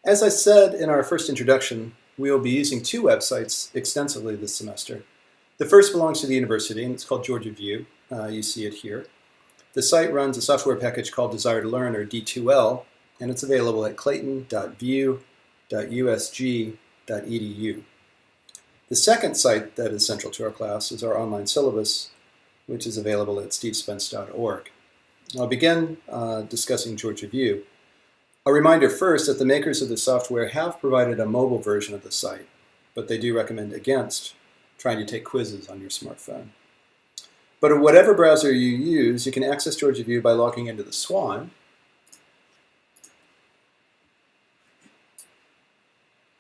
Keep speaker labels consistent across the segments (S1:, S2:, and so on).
S1: As I said in our first introduction, we will be using two websites extensively this semester. The first belongs to the university, and it's called Georgia View. You see it here. The site runs a software package called Desire to Learn, or D2L, and it's available at clayton.view.usg.edu. The second site that is central to our class is our online syllabus, which is available at stevespence.org. I'll begin discussing Georgia View. A reminder first that the makers of the software have provided a mobile version of the site, but they do recommend against trying to take quizzes on your smartphone. But in whatever browser you use, you can access Georgia View by logging into the Swan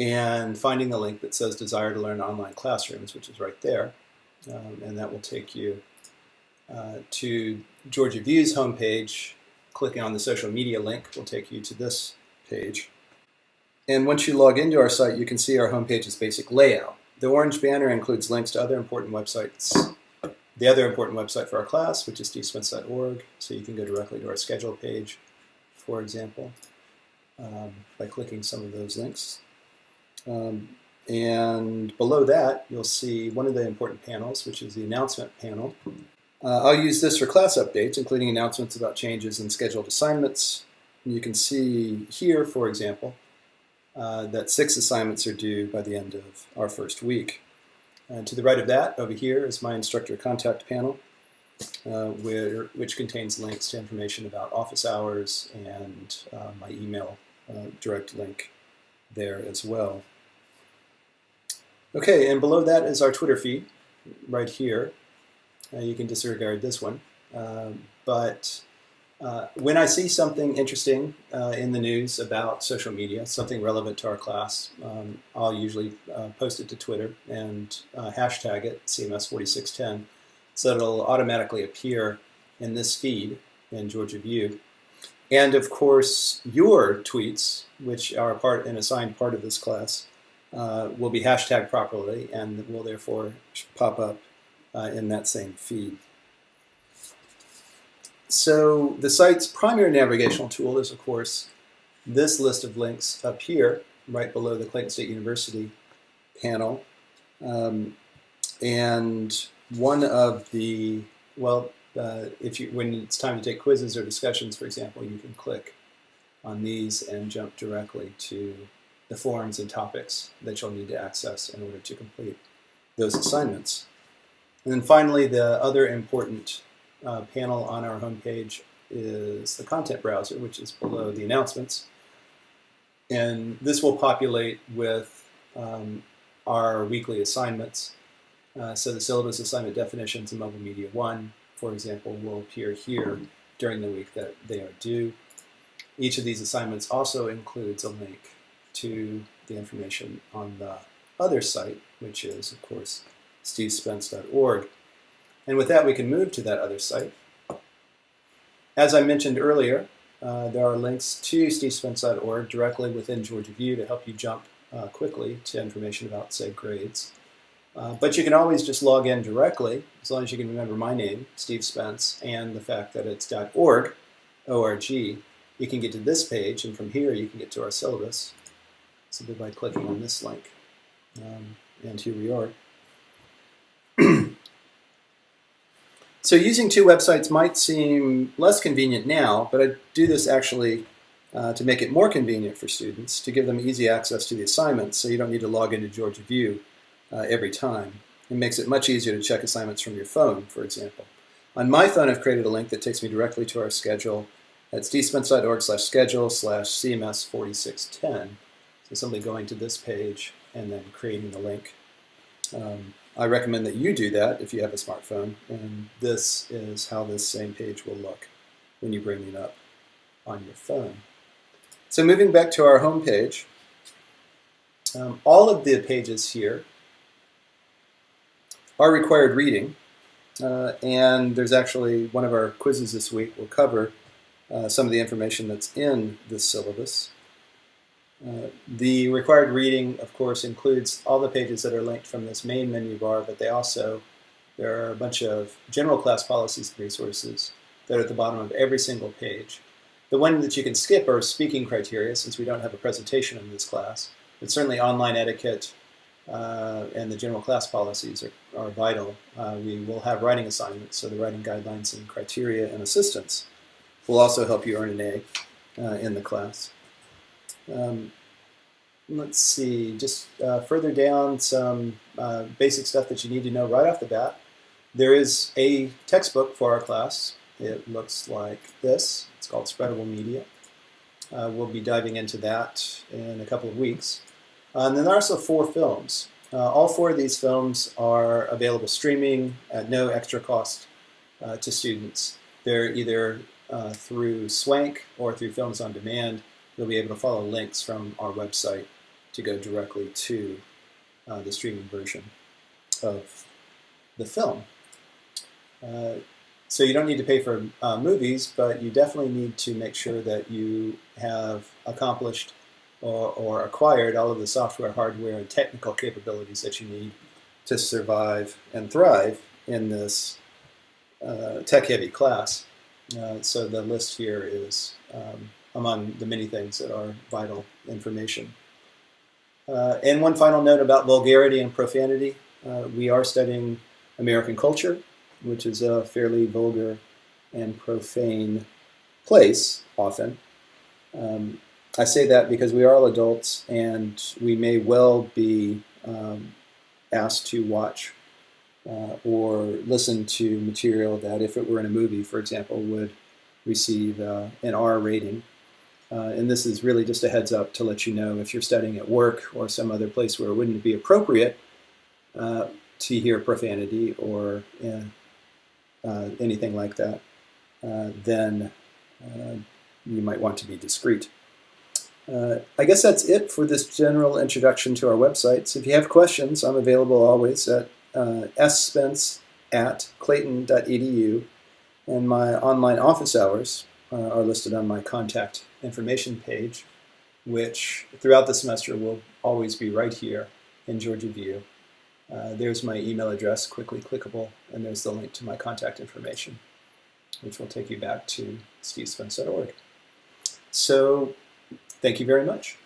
S1: and finding the link that says Desire to Learn Online Classrooms, which is right there. And that will take you to Georgia View's homepage. Clicking on the social media link will take you to this page. And once you log into our site, you can see our homepage's basic layout. The orange banner includes links to other important websites. The other important website for our class, which is stevespence.org, so you can go directly to our schedule page, for example, by clicking some of those links. And below that, you'll see one of the important panels, which is the announcement panel. I'll use this for class updates, including announcements about changes in scheduled assignments. And you can see here, for example, that 6 assignments are due by the end of our first week. And to the right of that, over here, is my instructor contact panel, which contains links to information about office hours and my email direct link there as well. Okay, and below that is our Twitter feed, right here. You can disregard this one. But when I see something interesting in the news about social media, something relevant to our class, I'll usually post it to Twitter and hashtag it, CMS4610, so it'll automatically appear in this feed in Georgia View. And of course, your tweets, which are an assigned part of this class, will be hashtagged properly and will therefore pop up in that same feed. So the site's primary navigational tool is, of course, this list of links up here, right below the Clayton State University panel. And one of the, when it's time to take quizzes or discussions, for example, you can click on these and jump directly to the forums and topics that you'll need to access in order to complete those assignments. And then finally, the other important panel on our homepage is the content browser, which is below the announcements. And this will populate with our weekly assignments. So the syllabus assignment definitions in Mobile Media 1, for example, will appear here during the week that they are due. Each of these assignments also includes a link to the information on the other site, which is, of course, stevespence.org. And with that, we can move to that other site. As I mentioned earlier, there are links to stevespence.org directly within Georgia View to help you jump quickly to information about, say, grades. But you can always just log in directly, as long as you can remember my name, Steve Spence, and the fact that it's .org, O-R-G. You can get to this page, and from here you can get to our syllabus simply by clicking on this link. And here we are. So using two websites might seem less convenient now, but I do this actually to make it more convenient for students, to give them easy access to the assignments so you don't need to log into Georgia View every time. It makes it much easier to check assignments from your phone, for example. On my phone, I've created a link that takes me directly to our schedule at stevespence.org/schedule/CMS4610. So simply going to this page and then creating the link. I recommend that you do that if you have a smartphone, and this is how this same page will look when you bring it up on your phone. So moving back to our home page, all of the pages here are required reading, and there's actually one of our quizzes this week will cover some of the information that's in this syllabus. The required reading, of course, includes all the pages that are linked from this main menu bar, but there are a bunch of general class policies and resources that are at the bottom of every single page. The one that you can skip are speaking criteria, since we don't have a presentation in this class. But certainly online etiquette and the general class policies are vital. We will have writing assignments, so the writing guidelines and criteria and assistance will also help you earn an A in the class. Let's see, just further down, some basic stuff that you need to know right off the bat. There is a textbook for our class. It looks like this. It's called Spreadable Media. We'll be diving into that in a couple of weeks. And then there are also 4 films. All 4 of these films are available streaming at no extra cost to students. They're either through Swank or through Films on Demand. You'll be able to follow links from our website to go directly to the streaming version of the film. So you don't need to pay for movies, but you definitely need to make sure that you have accomplished or acquired all of the software, hardware, and technical capabilities that you need to survive and thrive in this tech-heavy class. So the list here is among the many things that are vital information. And one final note about vulgarity and profanity. We are studying American culture, which is a fairly vulgar and profane place, often. I say that because we are all adults, and we may well be asked to watch or listen to material that, if it were in a movie, for example, would receive an R rating. And this is really just a heads up to let you know, if you're studying at work or some other place where it wouldn't be appropriate to hear profanity or anything like that, then you might want to be discreet. I guess that's it for this general introduction to our websites. If you have questions, I'm available always at sspence@clayton.edu, and my online office hours are listed on my contact information page, which throughout the semester will always be right here in Georgia View. There's my email address, quickly clickable, and there's the link to my contact information, which will take you back to stevespence.org. So thank you very much.